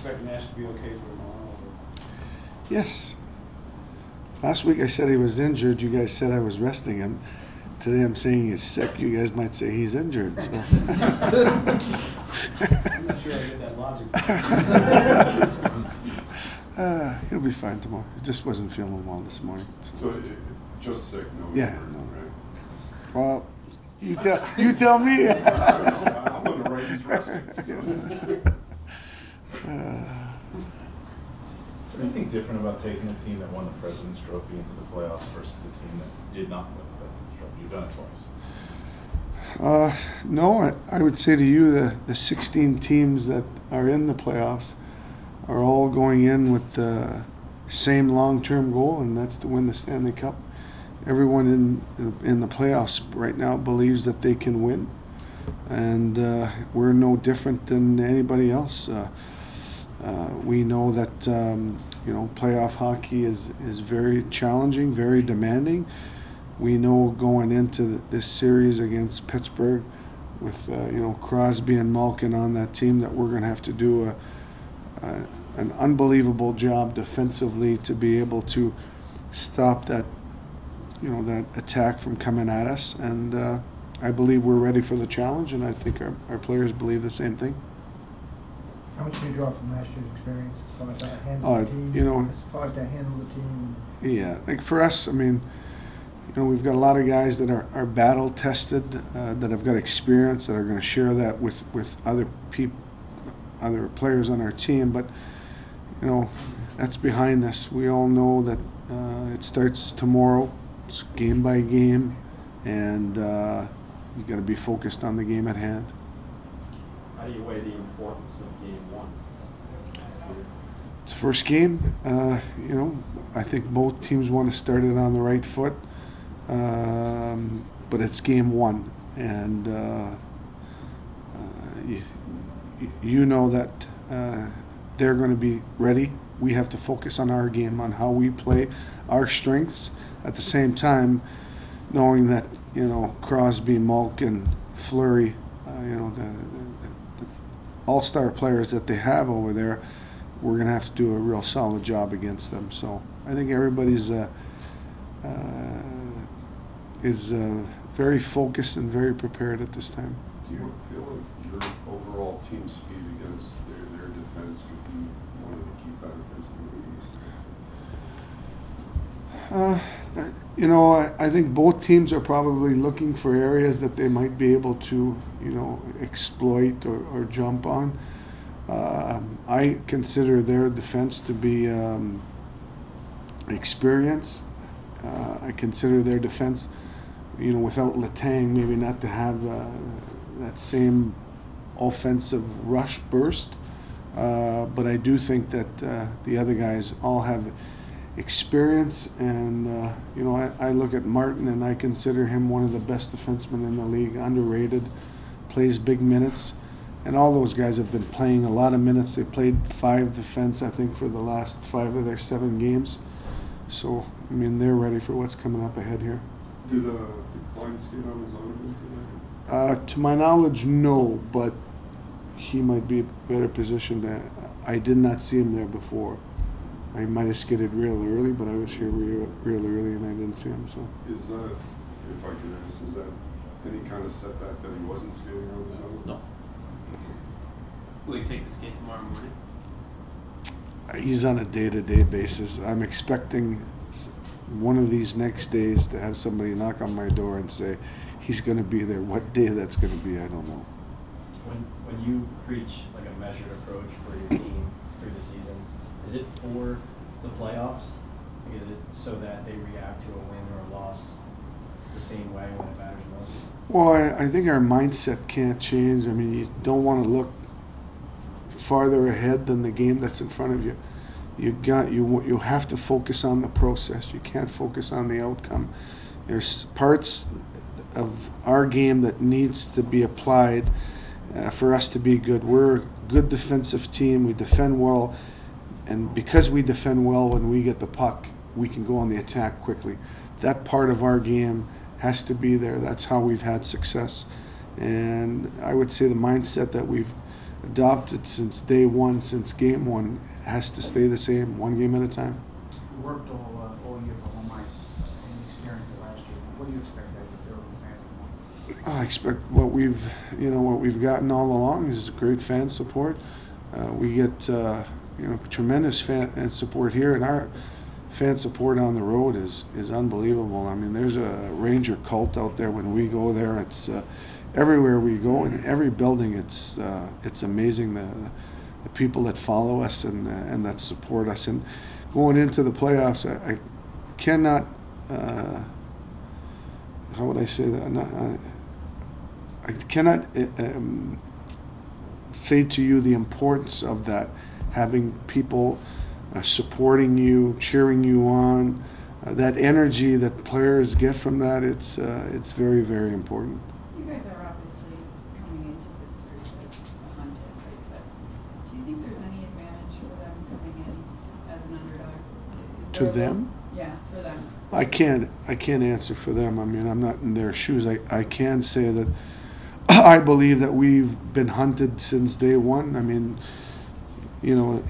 expect Nash to be okay for tomorrow? Yes. Last week I said he was injured. You guys said I was resting him. Today I'm saying he's sick. You guys might say he's injured. So. I'm not sure I get that logic. He'll be fine tomorrow. He just wasn't feeling well this morning. So just sick, no? Yeah, no. Right. Well, you tell me. I'm on the right. He's resting. Is there anything different about taking a team that won the President's Trophy into the playoffs versus a team that did not win the President's Trophy? You've done it twice. No, I would say to you the 16 teams that are in the playoffs are all going in with the same long-term goal, and that's to win the Stanley Cup. Everyone in the playoffs right now believes that they can win, and we're no different than anybody else. We know that playoff hockey is very challenging, very demanding. We know going into this series against Pittsburgh with Crosby and Malkin on that team that we're going to have to do an unbelievable job defensively to be able to stop that that attack from coming at us. And I believe we're ready for the challenge, and I think our players believe the same thing. How much do you draw from last year's experience as far as how to handle the team? As far as to handle the team? Yeah, like for us, I mean, we've got a lot of guys that are battle tested, that have got experience, that are going to share that with other players on our team. But that's behind us. We all know that it starts tomorrow. It's game by game, and you got to be focused on the game at hand. How do you weigh the importance of game one? It's the first game. I think both teams want to start it on the right foot, but it's game one, and you know that they're going to be ready. We have to focus on our game, on how we play, our strengths. At the same time, knowing that Crosby, Malkin, Fleury, the all-star players that they have over there, we're going to have to do a real solid job against them. So I think everybody's is very focused and very prepared at this time. Do you feel like your overall team speed against their defense could be one of the key factors in the East? I think both teams are probably looking for areas that they might be able to, exploit or jump on. I consider their defense to be experience. I consider their defense, without Letang, maybe not to have that same offensive rush burst. But I do think that the other guys all have experience, and I look at Martin and I consider him one of the best defensemen in the league, underrated, plays big minutes, and all those guys have been playing a lot of minutes. They played 5 defense, I think, for the last 5 of their 7 games. So I mean, they're ready for what's coming up ahead here. Did Klein skate on his own today? To my knowledge, no, but he might be better positioned. I did not see him there before. I might have skidded real early, but I was here real early and I didn't see him. So, is that, if I could ask, is that any kind of setback that he wasn't skating on his own? No. Will he take the skate tomorrow morning? He's on a day-to-day basis. I'm expecting one of these next days to have somebody knock on my door and say he's going to be there. What day that's going to be, I don't know. When you preach like a measured approach for your team through the season, is it for the playoffs? Is it so that they react to a win or a loss the same way when it matters most? Well, I think our mindset can't change. I mean, you don't want to look farther ahead than the game that's in front of you. You have to focus on the process. You can't focus on the outcome. There's parts of our game that needs to be applied for us to be good. We're a good defensive team. We defend well, and because we defend well, when we get the puck, we can go on the attack quickly. That part of our game has to be there. That's how we've had success. And I would say the mindset that we've adopted since day one, since game one, has to stay the same, one game at a time. You worked all year for home ice and experienced it last year. What do you expect that to build in fans tomorrow? I expect what we've gotten all along is great fan support. We get tremendous fan support here, and our fan support on the road is unbelievable. I mean, there's a Ranger cult out there when we go there. It's everywhere we go, in every building. It's amazing the people that follow us and that support us. And going into the playoffs, I cannot. How would I say that? I cannot say to you the importance of that, having people supporting you, cheering you on, that energy that players get from that. It's very, very important. You guys are obviously coming into this group as a hunted, right? But do you think there's any advantage for them coming in as an underdog? To them? Yeah, for them. I can't answer for them. I mean, I'm not in their shoes. I can say that I believe that we've been hunted since day one. I mean,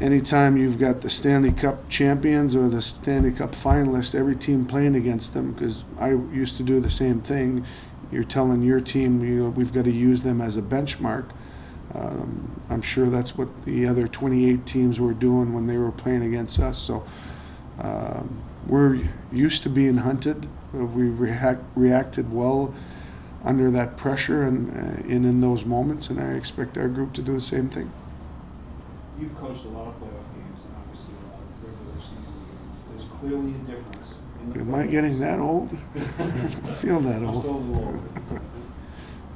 anytime you've got the Stanley Cup champions or the Stanley Cup finalists, every team playing against them, because I used to do the same thing. You're telling your team, we've got to use them as a benchmark. I'm sure that's what the other 28 teams were doing when they were playing against us. So we're used to being hunted. We reacted well under that pressure and in those moments, and I expect our group to do the same thing. You've coached a lot of playoff games and obviously a lot of regular season games. There's clearly a difference. Am I getting that old? I don't feel that I'm old. still a little older.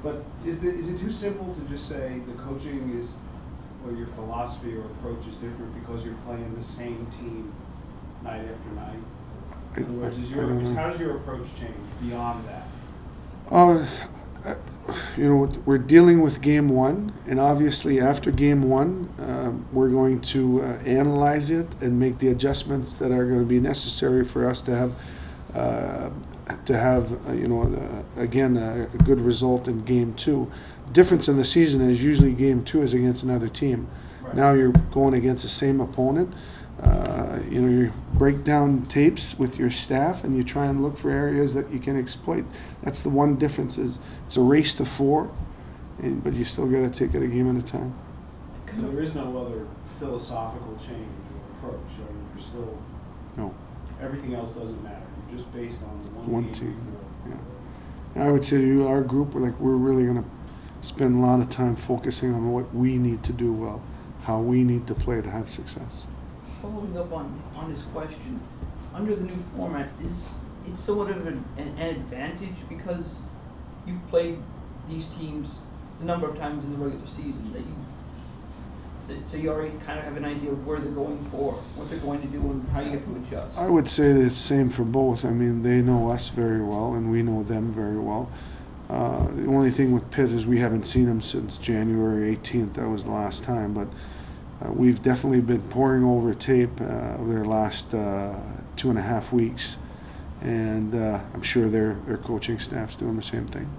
But is it too simple to just say the coaching is, or your philosophy or approach is different because you're playing the same team night after night? In other words, how does your approach change beyond that? We're dealing with game one, and obviously after game one, we're going to analyze it and make the adjustments that are going to be necessary for us to have again a good result in game two. Difference in the season is usually game two is against another team. Right. Now you're going against the same opponent. You break down tapes with your staff and you try and look for areas that you can exploit. That's the one difference. Is it's a race to 4, but you still got to take it a game at a time. So there is no other philosophical change or approach. I mean, you're still, No. everything else doesn't matter. You're just based on the One game team. before. Yeah. I would say to you, our group, we're really going to spend a lot of time focusing on what we need to do well, how we need to play to have success. Following up on his question, under the new format, is it somewhat of an advantage because you've played these teams a number of times in the regular season so you already kind of have an idea of where they're going for, what they're going to do, and how you have to adjust? I would say that it's the same for both. I mean, they know us very well, and we know them very well. The only thing with Pitt is we haven't seen them since January 18th. That was the last time, but we've definitely been poring over tape of their last 2.5 weeks, and I'm sure their coaching staff's doing the same thing.